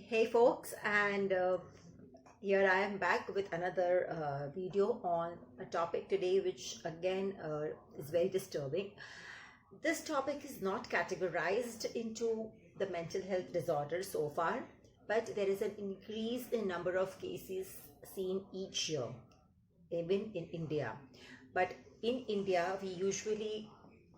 Hey folks, and here I am back with another video on a topic today, which again is very disturbing. This topic is not categorized into the mental health disorders so far, but there is an increase in number of cases seen each year, even in India. But in India, we usually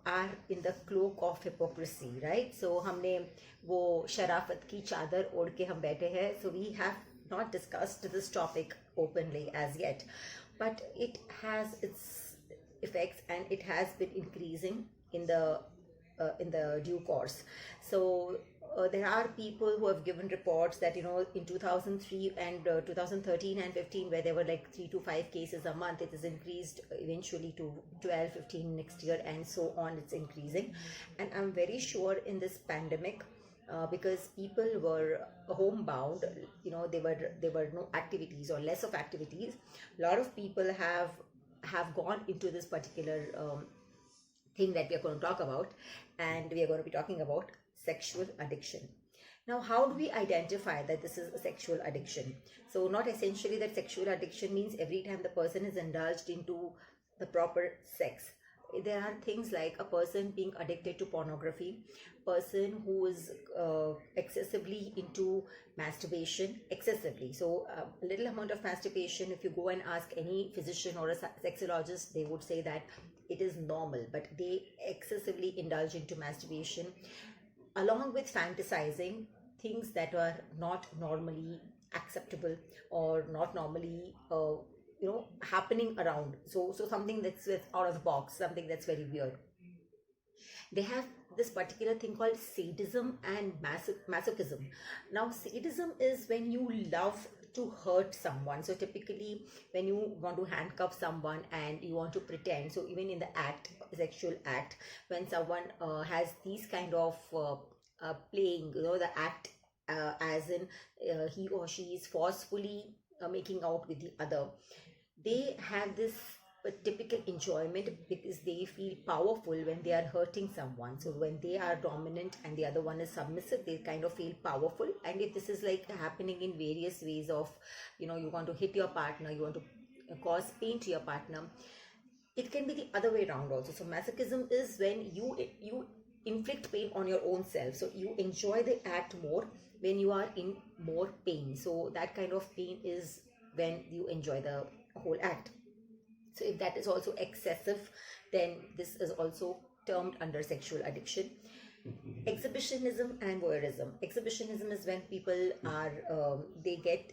are in the cloak of hypocrisy, right? So हमने वो शराफत की चादर ओढ़ के हम बैठे हैं. So we have not discussed this topic openly as yet, but it has its effects and it has been increasing in the due course. So there are people who have given reports that in 2003 and 2013 and 15, where there were like 3 to 5 cases a month, it is increased eventually to 12, 15 next year, and so on. It's increasing, and I'm very sure in this pandemic, because people were homebound, there were no activities or less of activities. A lot of people have gone into this particular thing that we are going to talk about, and we are going to be talking about sexual addiction. Now, how do we identify that this is a sexual addiction? So not essentially that sexual addiction means every time the person is indulged into the proper sex. There are things like a person being addicted to pornography, person who is excessively into masturbation, excessively. So a little amount of masturbation, if you go and ask any physician or a sexologist, they would say that it is normal, but they excessively indulge into masturbation, along with fantasizing things that are not normally acceptable or not normally happening around. So something that's out of the box, something that's very weird. They have this particular thing called sadism and masochism. Now, sadism is when you love to hurt someone. So typically when you want to handcuff someone and you want to pretend, so even in the sexual act, when someone has these kind of playing, the act as in he or she is forcefully making out with the other, they have this typical enjoyment because they feel powerful when they are hurting someone. So when they are dominant and the other one is submissive, they kind of feel powerful. And if this is like happening in various ways of, you want to hit your partner, you want to cause pain to your partner, it can be the other way around also. So masochism is when you inflict pain on your own self. So you enjoy the act more when you are in more pain. So that kind of pain is when you enjoy the whole act. So if that is also excessive, then this is also termed under sexual addiction. Exhibitionism and voyeurism. Exhibitionism is when people are they get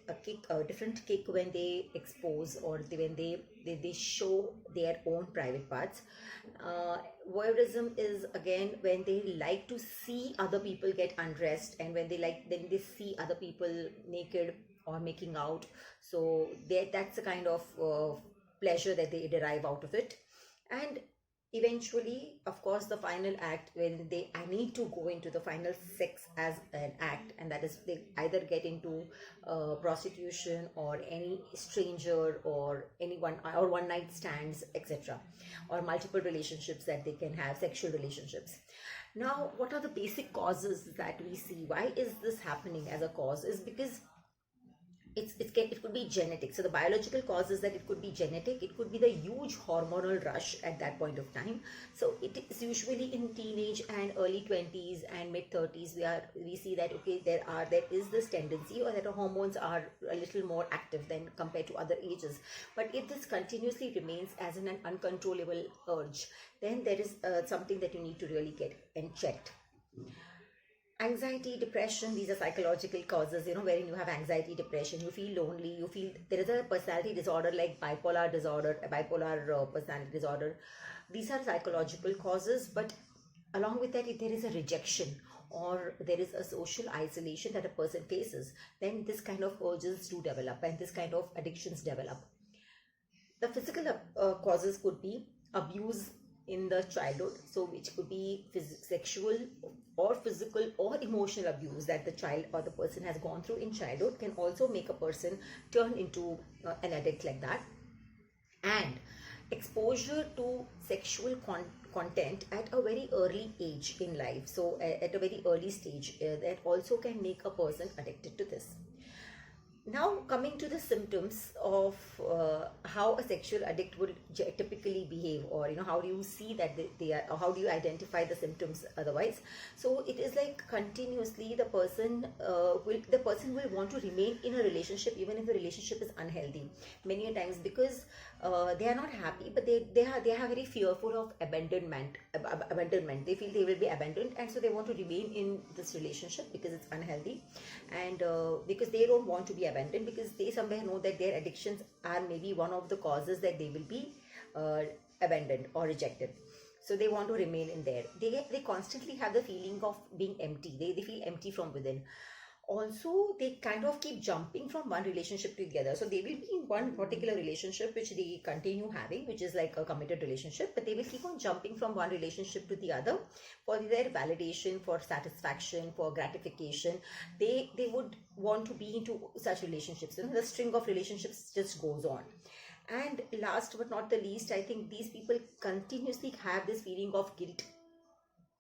a different kick when they expose or when they show their own private parts. Voyeurism is again when they like to see other people get undressed, and when they see other people naked or making out. So that's a kind of pleasure that they derive out of it. And eventually, of course, the final act, when I need to go into the final sex as an act, and that is they either get into prostitution or any stranger or anyone or one night stands, etc., or multiple relationships that they can have, sexual relationships. Now, what are the basic causes that we see? Why is this happening as a cause? Is because it could be genetic. So the biological cause is that it could be genetic. It could be the huge hormonal rush at that point of time. So it is usually in teenage and early 20s and mid 30s we see that there is this tendency, or that the hormones are a little more active than compared to other ages. But if this continuously remains as an uncontrollable urge, then there is something that you need to really get checked. Anxiety, depression, these are psychological causes, wherein you have anxiety, depression, you feel lonely, you feel there is a personality disorder like bipolar personality disorder. These are psychological causes, but along with that, if there is a rejection or there is a social isolation that a person faces, then this kind of urges do develop and this kind of addictions develop. The physical causes could be abuse in the childhood, so which could be sexual or physical or emotional abuse that the child or the person has gone through in childhood can also make a person turn into an addict like that. And exposure to sexual content at a very early age in life, so at a very early stage, that also can make a person addicted to this. Now, coming to the symptoms of how a sexual addict would typically behave, or how do you see that they are, or how do you identify the symptoms otherwise? So it is like continuously the person will want to remain in a relationship even if the relationship is unhealthy many a times, because they are not happy, but they are very fearful of abandonment. They feel they will be abandoned, and so they want to remain in this relationship because it's unhealthy, and because they don't want to be abandoned, because they somewhere know that their addictions are maybe one of the causes that they will be abandoned or rejected. So they want to remain in there. They constantly have the feeling of being empty. They feel empty from within. Also, they kind of keep jumping from one relationship to the other. So they will be in one particular relationship which they continue having, which is like a committed relationship, but they will keep on jumping from one relationship to the other for their validation, for satisfaction, for gratification. They would want to be into such relationships. The string of relationships just goes on. And last but not the least, I think these people continuously have this feeling of guilt,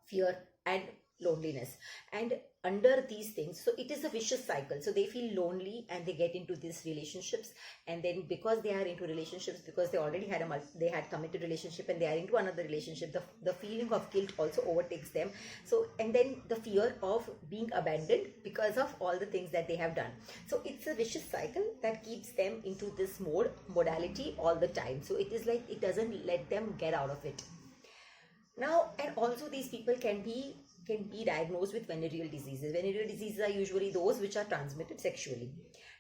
fear, and loneliness. And under these things, so it is a vicious cycle. So they feel lonely and they get into these relationships, and then because they are into relationships, because they already had they had committed relationship and they are into another relationship, the feeling of guilt also overtakes them. So, and then the fear of being abandoned because of all the things that they have done. So it's a vicious cycle that keeps them into this modality all the time. So it is like it doesn't let them get out of it. Now, and also these people can be diagnosed with venereal diseases. Venereal diseases are usually those which are transmitted sexually.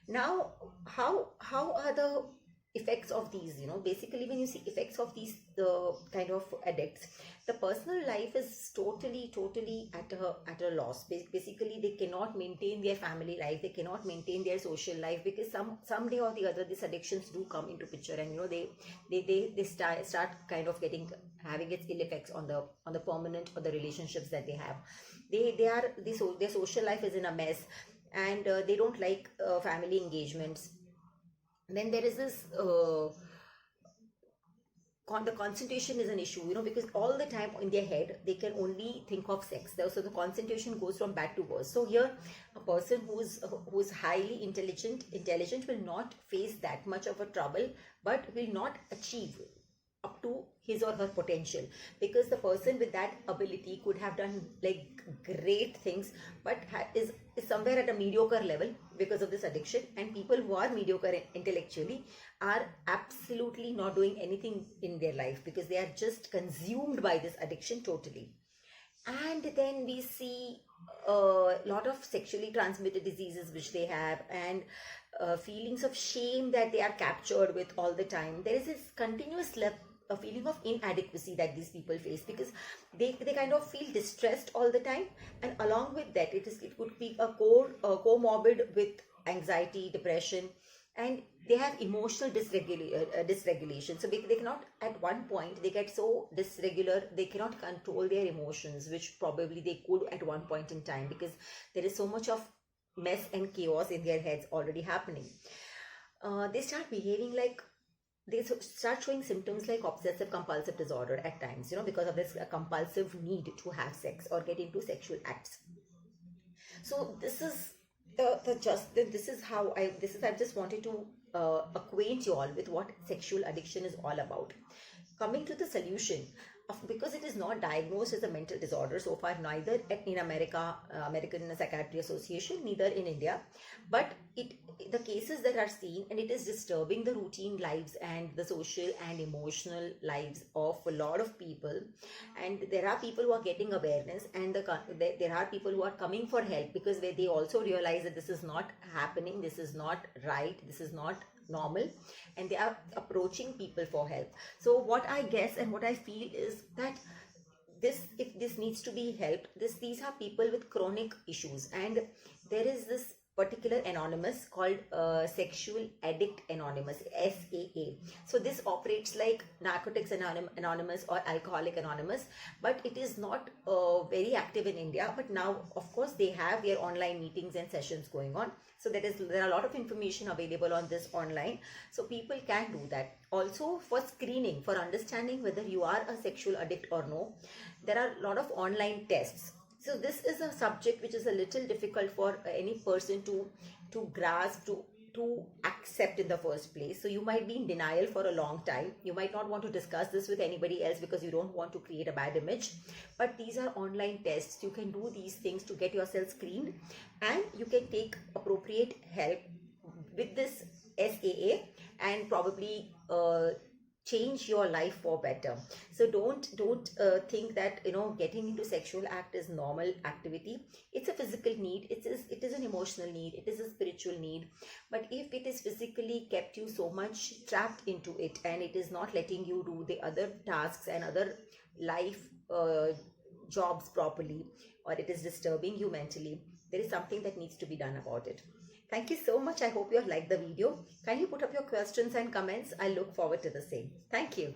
Now, how are the effects of these? Basically, when you see effects of these kind of addicts, the personal life is totally at a loss. Basically, they cannot maintain their family life, they cannot maintain their social life, because someday or the other these addictions do come into picture, and they start kind of having its ill effects on the permanent or the relationships that they have. Their social life is in a mess, and they don't like family engagements. Then there is this the concentration is an issue, because all the time in their head they can only think of sex. So the concentration goes from bad to worse. So here a person who's highly intelligent will not face that much of a trouble, but will not achieve up to his or her potential, because the person with that ability could have done like great things, but is somewhere at a mediocre level because of this addiction. And people who are mediocre intellectually are absolutely not doing anything in their life, because they are just consumed by this addiction totally. And then we see a lot of sexually transmitted diseases which they have, and feelings of shame that they are captured with all the time. There is this continuous a feeling of inadequacy that these people face, because they kind of feel distressed all the time, and along with that it could be a comorbid with anxiety, depression, and they have emotional dysregulation. So they cannot, at one point they get so dysregular, they cannot control their emotions, which probably they could at one point in time, because there is so much of mess and chaos in their heads already happening. They start behaving like, they start showing symptoms like obsessive compulsive disorder at times, because of this compulsive need to have sex or get into sexual acts. So this is I just wanted to acquaint you all with what sexual addiction is all about. Coming to the solution, because it is not diagnosed as a mental disorder so far, neither in American Psychiatry Association, neither in India, but the cases that are seen, and it is disturbing the routine lives and the social and emotional lives of a lot of people. And there are people who are getting awareness, and there are people who are coming for help, because they also realize that this is not happening, this is not right, this is not normal, and they are approaching people for help. So what I guess and what I feel is that if this needs to be helped, these are people with chronic issues, and there is this particular anonymous called Sexual Addict Anonymous, SAA. So this operates like Narcotics Anonymous or Alcoholic Anonymous, but it is not very active in India. But now, of course, they have their online meetings and sessions going on. So there are a lot of information available on this online. So people can do that. Also, for screening, for understanding whether you are a sexual addict or no, there are a lot of online tests. So this is a subject which is a little difficult for any person to grasp, to accept in the first place. So you might be in denial for a long time. You might not want to discuss this with anybody else because you don't want to create a bad image. But these are online tests. You can do these things to get yourself screened, and you can take appropriate help with this SAA and probably change your life for better. So don't think that getting into sexual act is normal activity. It's a physical need, it is an emotional need, it is a spiritual need. But if it is physically kept you so much trapped into it, and it is not letting you do the other tasks and other life jobs properly, or it is disturbing you mentally, there is something that needs to be done about it. Thank you so much. I hope you have liked the video. Kindly put up your questions and comments. I look forward to the same. Thank you.